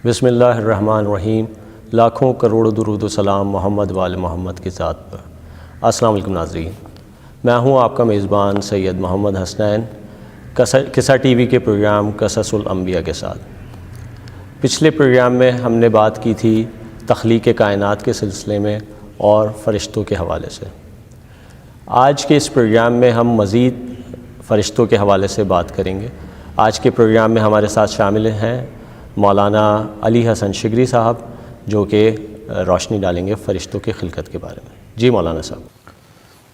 بسم اللہ الرحمن الرحیم۔ لاکھوں کروڑ درود و سلام محمد وال محمد کی ذات پر۔ السلام علیکم ناظرین، میں ہوں آپ کا میزبان سید محمد حسنین، قصہ ٹی وی کے پروگرام قصص الانبیاء کے ساتھ۔ پچھلے پروگرام میں ہم نے بات کی تھی تخلیق کائنات کے سلسلے میں اور فرشتوں کے حوالے سے۔ آج کے اس پروگرام میں ہم مزید فرشتوں کے حوالے سے بات کریں گے۔ آج کے پروگرام میں ہمارے ساتھ شامل ہیں مولانا علی حسن شگری صاحب، جو کہ روشنی ڈالیں گے فرشتوں کی خلقت کے بارے میں۔ جی مولانا صاحب۔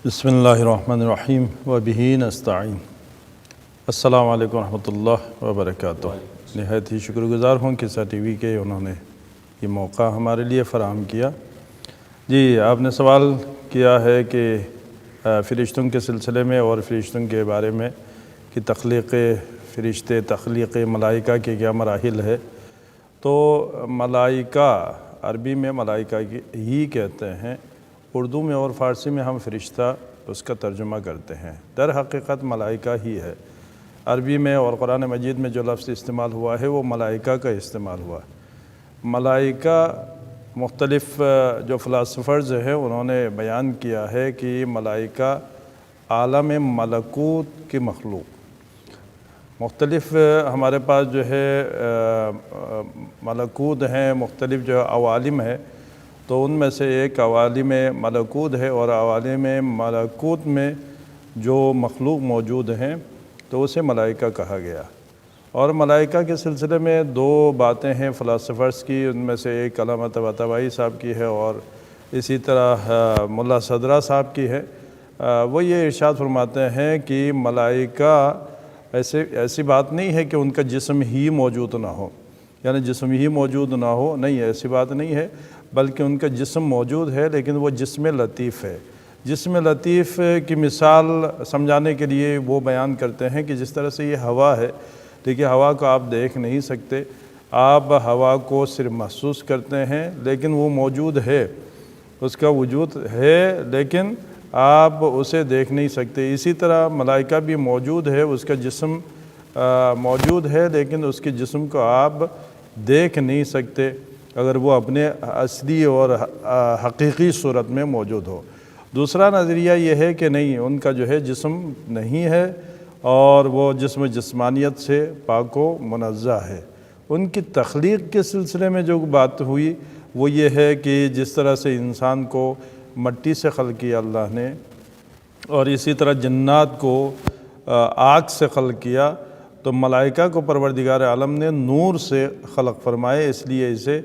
بسم اللہ الرحمن الرحیم وبہ نستعین۔ السلام علیکم ورحمۃ اللہ وبرکاتہ۔ نہایت ہی شکر گزار ہوں قصہ ٹی وی کے، انہوں نے یہ موقع ہمارے لیے فراہم کیا۔ جی، آپ نے سوال کیا ہے کہ فرشتوں کے سلسلے میں اور فرشتوں کے بارے میں کہ تخلیق فرشتے، تخلیق ملائکہ کے کیا مراحل ہے۔ تو ملائکہ عربی میں ملائکہ ہی کہتے ہیں، اردو میں اور فارسی میں ہم فرشتہ اس کا ترجمہ کرتے ہیں۔ در حقیقت ملائکہ ہی ہے۔ عربی میں اور قرآن مجید میں جو لفظ استعمال ہوا ہے وہ ملائکہ کا استعمال ہوا ہے۔ ملائکہ مختلف جو فلاسفرز ہیں انہوں نے بیان کیا ہے کہ ملائکہ عالم ملکوت کی مخلوق، مختلف ہمارے پاس جو ہے ملکوت ہیں، مختلف جو عوالم ہے، تو ان میں سے ایک عوالم ملکوت ہے، اور عوالم ملکوت میں جو مخلوق موجود ہیں تو اسے ملائکہ کہا گیا۔ اور ملائکہ کے سلسلے میں دو باتیں ہیں فلاسفرز کی، ان میں سے ایک علامہ طباطبائی صاحب کی ہے اور اسی طرح ملا صدرہ صاحب کی ہے۔ وہ یہ ارشاد فرماتے ہیں کہ ملائکہ ایسی بات نہیں ہے کہ ان کا جسم ہی موجود نہ ہو، یعنی جسم ہی موجود نہ ہو، نہیں، ایسی بات نہیں ہے، بلکہ ان کا جسم موجود ہے لیکن وہ جسم لطیف ہے۔ جسم لطیف کی مثال سمجھانے کے لیے وہ بیان کرتے ہیں کہ جس طرح سے یہ ہوا ہے، دیکھیے ہوا کو آپ دیکھ نہیں سکتے، آپ ہوا کو صرف محسوس کرتے ہیں، لیکن وہ موجود ہے، اس کا وجود ہے لیکن آپ اسے دیکھ نہیں سکتے۔ اسی طرح ملائکہ بھی موجود ہے، اس کا جسم موجود ہے لیکن اس کے جسم کو آپ دیکھ نہیں سکتے اگر وہ اپنے اصلی اور حقیقی صورت میں موجود ہو۔ دوسرا نظریہ یہ ہے کہ نہیں، ان کا جو ہے جسم نہیں ہے اور وہ جسم جسمانیت سے پاک و منزہ ہے۔ ان کی تخلیق کے سلسلے میں جو بات ہوئی وہ یہ ہے کہ جس طرح سے انسان کو مٹی سے خلق کیا اللہ نے، اور اسی طرح جنات کو آگ سے خلق کیا، تو ملائکہ کو پروردگار عالم نے نور سے خلق فرمائے، اس لیے اسے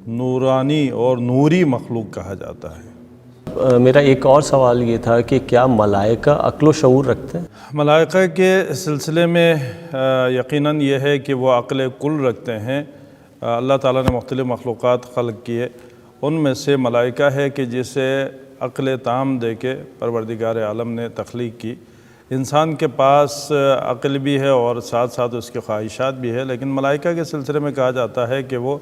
نورانی اور نوری مخلوق کہا جاتا ہے۔ میرا ایک اور سوال یہ تھا کہ کیا ملائکہ عقل و شعور رکھتے ہیں؟ ملائکہ کے سلسلے میں یقیناً یہ ہے کہ وہ عقل کل رکھتے ہیں۔ اللہ تعالیٰ نے مختلف مخلوقات خلق کیے، ان میں سے ملائکہ ہے کہ جسے عقل تام دے کے پروردگار عالم نے تخلیق کی۔ انسان کے پاس عقل بھی ہے اور ساتھ ساتھ اس کے خواہشات بھی ہے، لیکن ملائکہ کے سلسلے میں کہا جاتا ہے کہ وہ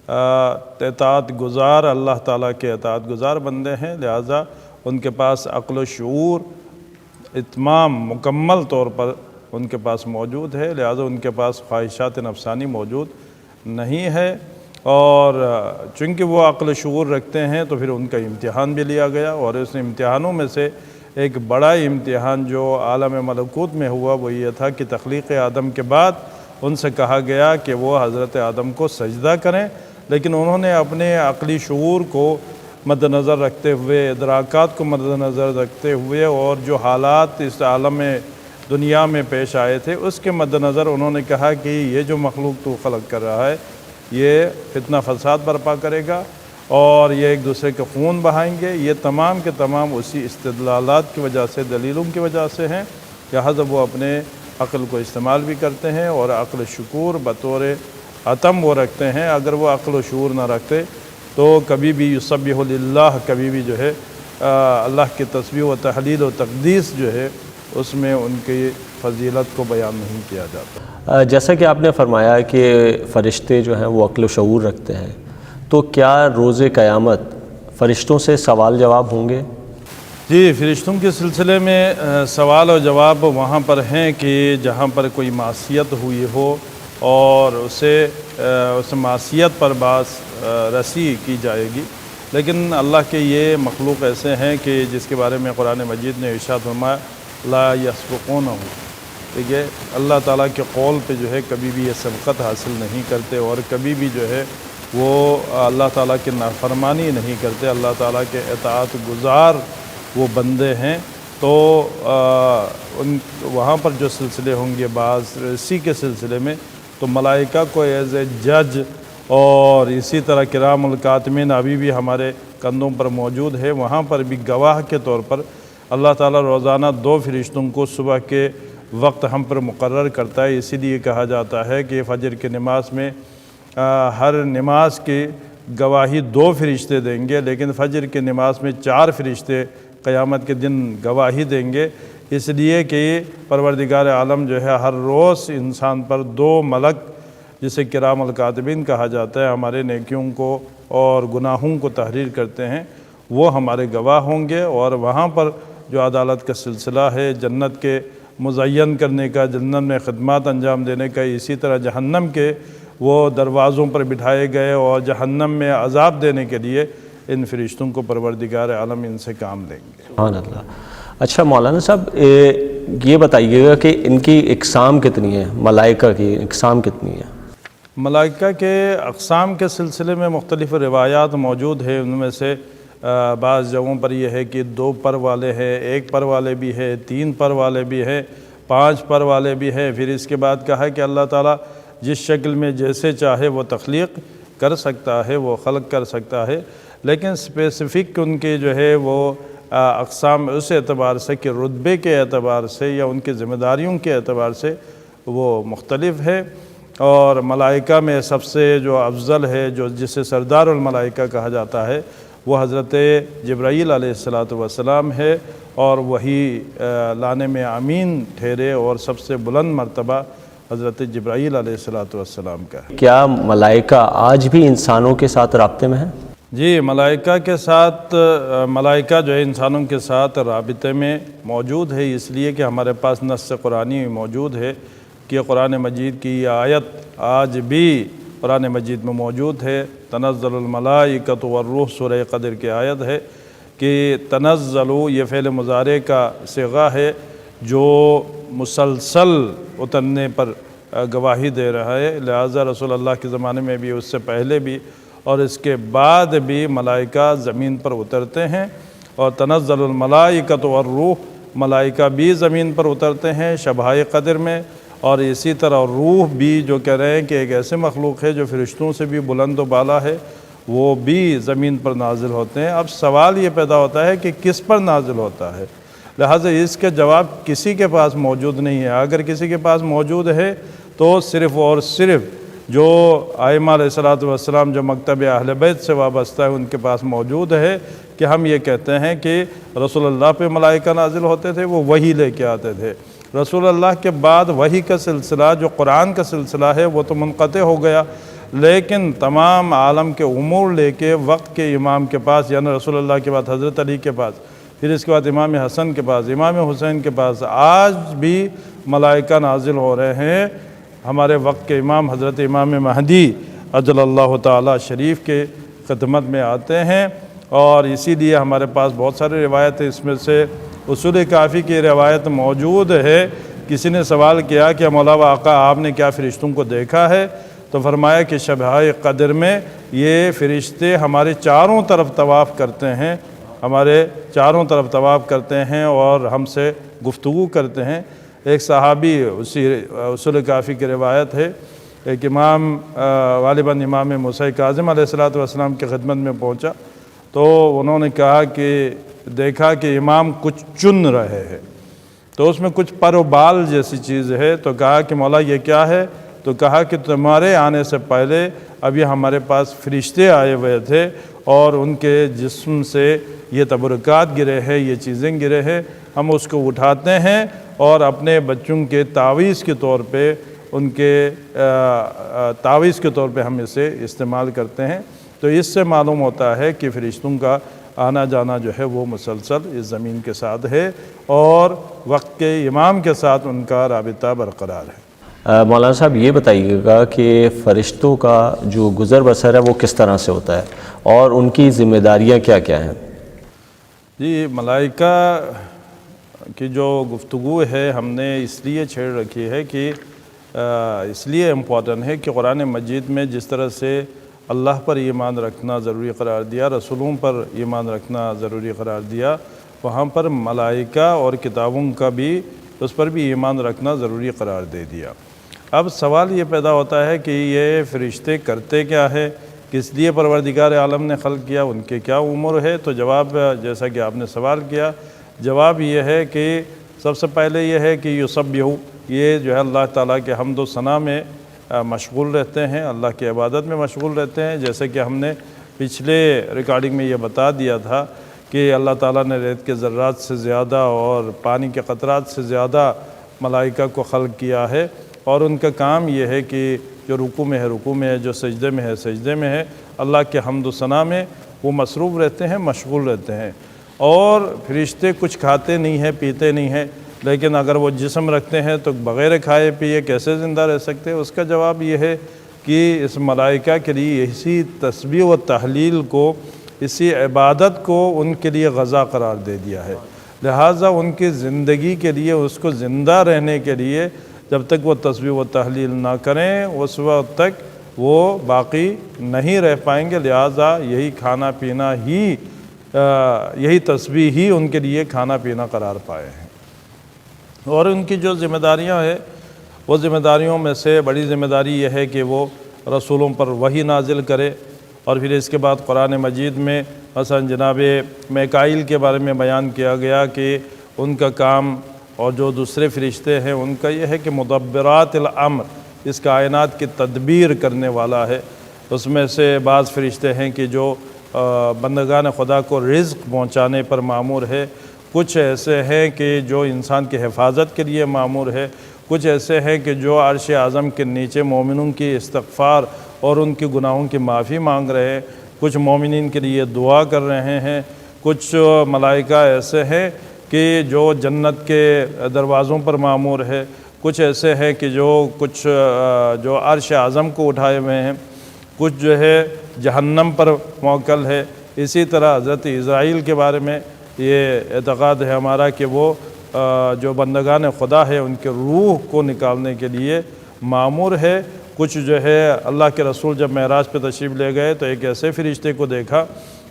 اطاعت گزار، اللہ تعالیٰ کے اطاعت گزار بندے ہیں، لہٰذا ان کے پاس عقل و شعور اتمام مکمل طور پر ان کے پاس موجود ہے، لہٰذا ان کے پاس خواہشات نفسانی موجود نہیں ہے۔ اور چونکہ وہ عقل و شعور رکھتے ہیں تو پھر ان کا امتحان بھی لیا گیا، اور اس امتحانوں میں سے ایک بڑا امتحان جو عالم ملکوت میں ہوا وہ یہ تھا کہ تخلیق آدم کے بعد ان سے کہا گیا کہ وہ حضرت آدم کو سجدہ کریں، لیکن انہوں نے اپنے عقلی شعور کو مد نظر رکھتے ہوئے، ادراکات کو مد نظر رکھتے ہوئے، اور جو حالات اس عالم دنیا میں پیش آئے تھے اس کے مد نظر انہوں نے کہا کہ یہ جو مخلوق تو خلق کر رہا ہے یہ فتنہ فساد برپا کرے گا اور یہ ایک دوسرے کے خون بہائیں گے، یہ تمام کے تمام اسی استدلالات کی وجہ سے، دلیلوں کی وجہ سے ہیں، لہذا وہ اپنے عقل کو استعمال بھی کرتے ہیں اور عقل شکور بطور عتم وہ رکھتے ہیں۔ اگر وہ عقل و شعور نہ رکھتے تو کبھی بھی یسبح للہ، کبھی بھی جو ہے اللہ کی تسبیح و تحلیل و تقدیس جو ہے اس میں ان کی فضیلت کو بیان نہیں کیا جاتا۔ جیسا کہ آپ نے فرمایا کہ فرشتے جو ہیں وہ عقل و شعور رکھتے ہیں، تو کیا روز قیامت فرشتوں سے سوال جواب ہوں گے؟ جی، فرشتوں کے سلسلے میں سوال و جواب وہاں پر ہیں کہ جہاں پر کوئی معصیت ہوئی ہو اور اسے اس معصیت پر باعث رسی کی جائے گی، لیکن اللہ کے یہ مخلوق ایسے ہیں کہ جس کے بارے میں قرآن مجید نے ارشاد فرمایا لا یسبقونہ، ٹھیک ہے، اللہ تعالیٰ کے قول پہ جو ہے کبھی بھی یہ سبقت حاصل نہیں کرتے اور کبھی بھی جو ہے وہ اللہ تعالیٰ کی نافرمانی نہیں کرتے، اللہ تعالیٰ کے اطاعت گزار وہ بندے ہیں۔ تو وہاں پر جو سلسلے ہوں گے بعض اسی کے سلسلے میں، تو ملائکہ کو ایز اے جج اور اسی طرح کرام الکاتمین ابھی بھی ہمارے کندھوں پر موجود ہے، وہاں پر بھی گواہ کے طور پر اللہ تعالیٰ روزانہ 2 فرشتوں کو صبح کے وقت ہم پر مقرر کرتا ہے۔ اسی لیے کہا جاتا ہے کہ فجر کی نماز میں ہر نماز کی گواہی 2 فرشتے دیں گے، لیکن فجر کی نماز میں 4 فرشتے قیامت کے دن گواہی دیں گے، اس لیے کہ پروردگار عالم جو ہے ہر روز انسان پر 2 ملک جسے کرام الکاتبین کہا جاتا ہے ہمارے نیکیوں کو اور گناہوں کو تحریر کرتے ہیں، وہ ہمارے گواہ ہوں گے، اور وہاں پر جو عدالت کا سلسلہ ہے جنت کے مزین کرنے کا، جنت میں خدمات انجام دینے کا، اسی طرح جہنم کے وہ دروازوں پر بٹھائے گئے اور جہنم میں عذاب دینے کے لیے ان فرشتوں کو پروردگار عالم ان سے کام لیں گے۔ سبحان اللہ۔ اچھا مولانا صاحب یہ بتائیے گا کہ ان کی اقسام کتنی ہے، ملائکہ کی اقسام کتنی ہے؟ ملائکہ کے اقسام کے سلسلے میں مختلف روایات موجود ہیں، ان میں سے بعض جگہوں پر یہ ہے کہ 2 پر والے ہیں، 1 پر والے بھی ہے، 3 پر والے بھی ہے، 5 پر والے بھی ہے۔ پھر اس کے بعد کہا کہ اللہ تعالیٰ جس شکل میں جیسے چاہے وہ تخلیق کر سکتا ہے، وہ خلق کر سکتا ہے، لیکن اسپیسیفک ان کے جو ہے وہ اقسام اس اعتبار سے کہ رتبے کے اعتبار سے یا ان کی ذمہ داریوں کے اعتبار سے وہ مختلف ہے۔ اور ملائکہ میں سب سے جو افضل ہے، جو جسے سردار الملائکہ کہا جاتا ہے، وہ حضرت جبرائیل علیہ السلام ہے، اور وہی لانے میں امین ٹھہرے، اور سب سے بلند مرتبہ حضرت جبرائیل علیہ السلام کا ہے۔ کیا ملائکہ آج بھی انسانوں کے ساتھ رابطے میں ہیں؟ جی، ملائکہ کے ساتھ ملائکہ جو ہے انسانوں کے ساتھ رابطے میں موجود ہے، اس لیے کہ ہمارے پاس نص قرآنی موجود ہے کہ قرآن مجید کی یہ آیت آج بھی قرآن مجید میں موجود ہے، تنزل الملائکۃ والروح، سورہ قدر کی آیت ہے کہ تنزل یہ فعل مضارع کا صیغہ ہے جو مسلسل اترنے پر گواہی دے رہا ہے، لہٰذا رسول اللہ کے زمانے میں بھی، اس سے پہلے بھی اور اس کے بعد بھی ملائکہ زمین پر اترتے ہیں، اور تنزل الملائکۃ والروح، ملائکہ بھی زمین پر اترتے ہیں شبۂ قدر میں، اور اسی طرح روح بھی جو کہہ رہے ہیں کہ ایک ایسے مخلوق ہے جو فرشتوں سے بھی بلند و بالا ہے، وہ بھی زمین پر نازل ہوتے ہیں۔ اب سوال یہ پیدا ہوتا ہے کہ کس پر نازل ہوتا ہے، لہٰذا اس کے جواب کسی کے پاس موجود نہیں ہے۔ اگر کسی کے پاس موجود ہے تو صرف اور صرف جو ائمہ علیہ السلام جو مکتب اہل بیت سے وابستہ ہے ان کے پاس موجود ہے کہ ہم یہ کہتے ہیں کہ رسول اللہ پہ ملائکہ نازل ہوتے تھے، وہ وحی لے کے آتے تھے۔ رسول اللہ کے بعد وحی کا سلسلہ جو قرآن کا سلسلہ ہے وہ تو منقطع ہو گیا، لیکن تمام عالم کے امور لے کے وقت کے امام کے پاس، یعنی رسول اللہ کے بعد حضرت علی کے پاس، پھر اس کے بعد امام حسن کے پاس، امام حسین کے پاس، آج بھی ملائکہ نازل ہو رہے ہیں۔ ہمارے وقت کے امام حضرت امام مہدی عجل اللہ تعالی شریف کے خدمت میں آتے ہیں، اور اسی لیے ہمارے پاس بہت سارے روایتیں، اس میں سے اصول کافی کی روایت موجود ہے۔ کسی نے سوال کیا کہ مولا و آقا آپ نے کیا فرشتوں کو دیکھا ہے؟ تو فرمایا کہ شبۂ قدر میں یہ فرشتے ہمارے چاروں طرف طواف کرتے ہیں، ہمارے چاروں طرف طواف کرتے ہیں اور ہم سے گفتگو کرتے ہیں۔ ایک صحابی اسی اصول کافی کی روایت ہے، ایک امام غالباً امام موسیٰ کاظم علیہ السلام کی خدمت میں پہنچا، تو انہوں نے کہا کہ دیکھا کہ امام کچھ چن رہے ہیں، تو اس میں کچھ پر و بال جیسی چیز ہے، تو کہا کہ مولا یہ کیا ہے؟ تو کہا کہ تمہارے آنے سے پہلے ابھی ہمارے پاس فرشتے آئے ہوئے تھے اور ان کے جسم سے یہ تبرکات گرے ہیں، یہ چیزیں گرے ہیں، ہم اس کو اٹھاتے ہیں اور اپنے بچوں کے تعویذ کے طور پہ، ان کے تعویذ کے طور پہ ہم اسے استعمال کرتے ہیں۔ تو اس سے معلوم ہوتا ہے کہ فرشتوں کا آنا جانا جو ہے وہ مسلسل اس زمین کے ساتھ ہے، اور وقت کے امام کے ساتھ ان کا رابطہ برقرار ہے۔ مولانا صاحب یہ بتائیے گا کہ فرشتوں کا جو گزر بسر ہے وہ کس طرح سے ہوتا ہے اور ان کی ذمہ داریاں کیا کیا ہیں؟ جی، ملائکہ کی جو گفتگو ہے ہم نے اس لیے چھیڑ رکھی ہے کہ اس لیے امپورٹنٹ ہے کہ قرآن مجید میں جس طرح سے اللہ پر ایمان رکھنا ضروری قرار دیا، رسولوں پر ایمان رکھنا ضروری قرار دیا، وہاں پر ملائکہ اور کتابوں کا بھی اس پر بھی ایمان رکھنا ضروری قرار دے دیا۔ اب سوال یہ پیدا ہوتا ہے کہ یہ فرشتے کرتے کیا ہے، کس لیے پروردگار عالم نے خلق کیا، ان کے کیا امور ہے؟ تو جواب، جیسا کہ آپ نے سوال کیا، جواب یہ ہے کہ سب سے پہلے یہ ہے کہ یسبحو، یہ جو ہے اللہ تعالیٰ کے حمد و ثنا میں مشغول رہتے ہیں، اللہ کی عبادت میں مشغول رہتے ہیں، جیسے کہ ہم نے پچھلے ریکارڈنگ میں یہ بتا دیا تھا کہ اللہ تعالیٰ نے ریت کے ذرات سے زیادہ اور پانی کے قطرات سے زیادہ ملائکہ کو خلق کیا ہے، اور ان کا کام یہ ہے کہ جو رکوع میں ہے رکوع میں ہے، جو سجدے میں ہے سجدے میں ہے، اللہ کے حمد و ثنا میں وہ مصروف رہتے ہیں، مشغول رہتے ہیں۔ اور فرشتے کچھ کھاتے نہیں ہیں، پیتے نہیں ہیں، لیکن اگر وہ جسم رکھتے ہیں تو بغیر کھائے پیے کیسے زندہ رہ سکتے ہیں؟ اس کا جواب یہ ہے کہ اس ملائکہ کے لیے اسی تسبیح و تحلیل کو، اسی عبادت کو ان کے لیے غذا قرار دے دیا ہے، لہٰذا ان کی زندگی کے لیے، اس کو زندہ رہنے کے لیے جب تک وہ تسبیح و تحلیل نہ کریں اس وقت تک وہ باقی نہیں رہ پائیں گے، لہٰذا یہی کھانا پینا ہی، یہی تسبیح ہی ان کے لیے کھانا پینا قرار پائے ہیں۔ اور ان کی جو ذمہ داریاں ہیں، وہ ذمہ داریوں میں سے بڑی ذمہ داری یہ ہے کہ وہ رسولوں پر وحی نازل کرے، اور پھر اس کے بعد قرآن مجید میں مثلا جناب میکائیل کے بارے میں بیان کیا گیا کہ ان کا کام، اور جو دوسرے فرشتے ہیں ان کا یہ ہے کہ مدبرات الامر، اس کائنات کی تدبیر کرنے والا ہے۔ اس میں سے بعض فرشتے ہیں کہ جو بندگان خدا کو رزق پہنچانے پر مامور ہے، کچھ ایسے ہیں کہ جو انسان کی حفاظت کے لیے مامور ہے، کچھ ایسے ہیں کہ جو عرش اعظم کے نیچے مومنوں کی استغفار اور ان کی گناہوں کی معافی مانگ رہے ہیں، کچھ مومنین کے لیے دعا کر رہے ہیں، کچھ ملائکہ ایسے ہیں کہ جو جنت کے دروازوں پر مامور ہے، کچھ ایسے ہیں کہ جو عرش اعظم کو اٹھائے ہوئے ہیں، کچھ جو ہے جہنم پر موکل ہے۔ اسی طرح حضرت اسرائیل کے بارے میں یہ اعتقاد ہے ہمارا کہ وہ جو بندگان خدا ہے ان کے روح کو نکالنے کے لیے مامور ہے۔ کچھ جو ہے اللہ کے رسول جب معراج پہ تشریف لے گئے تو ایک ایسے فرشتے کو دیکھا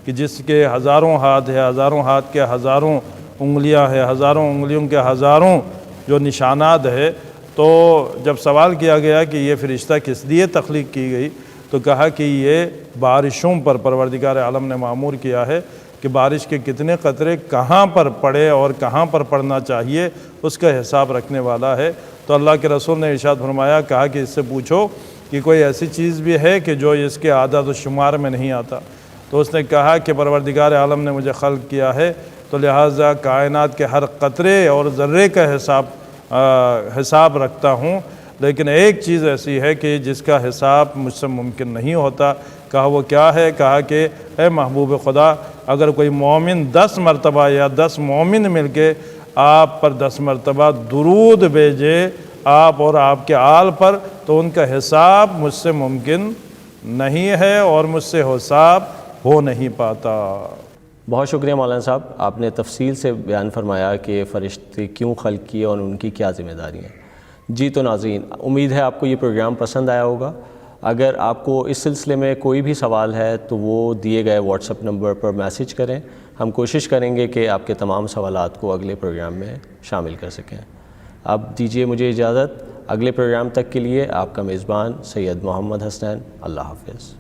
کہ جس کے ہزاروں ہاتھ ہے، ہزاروں ہاتھ کے ہزاروں انگلیاں ہیں، ہزاروں انگلیوں کے ہزاروں جو نشانات ہے۔ تو جب سوال کیا گیا کہ یہ فرشتہ کس لیے تخلیق کی گئی، تو کہا کہ یہ بارشوں پر پروردگار عالم نے معمور کیا ہے کہ بارش کے کتنے قطرے کہاں پر پڑے اور کہاں پر پڑنا چاہیے، اس کا حساب رکھنے والا ہے۔ تو اللہ کے رسول نے ارشاد فرمایا، کہا کہ اس سے پوچھو کہ کوئی ایسی چیز بھی ہے کہ جو اس کے عدد و شمار میں نہیں آتا؟ تو اس نے کہا کہ پروردگار عالم نے مجھے خلق کیا ہے، تو لہٰذا کائنات کے ہر قطرے اور ذرے کا حساب رکھتا ہوں، لیکن ایک چیز ایسی ہے کہ جس کا حساب مجھ سے ممکن نہیں ہوتا۔ کہا وہ کیا ہے؟ کہا کہ اے محبوب خدا، اگر کوئی مومن 10 مرتبہ یا 10 مومن مل کے آپ پر 10 مرتبہ درود بھیجے، آپ اور آپ کے آل پر، تو ان کا حساب مجھ سے ممکن نہیں ہے اور مجھ سے حساب ہو نہیں پاتا۔ بہت شکریہ مولانا صاحب، آپ نے تفصیل سے بیان فرمایا کہ فرشتے کیوں خلق کیے اور ان کی کیا ذمہ داریاں ہیں۔ جی تو ناظرین، امید ہے آپ کو یہ پروگرام پسند آیا ہوگا۔ اگر آپ کو اس سلسلے میں کوئی بھی سوال ہے تو وہ دیے گئے واٹس ایپ نمبر پر میسج کریں، ہم کوشش کریں گے کہ آپ کے تمام سوالات کو اگلے پروگرام میں شامل کر سکیں۔ اب دیجیے مجھے اجازت، اگلے پروگرام تک کے لیے آپ کا میزبان سید محمد حسنین، اللہ حافظ۔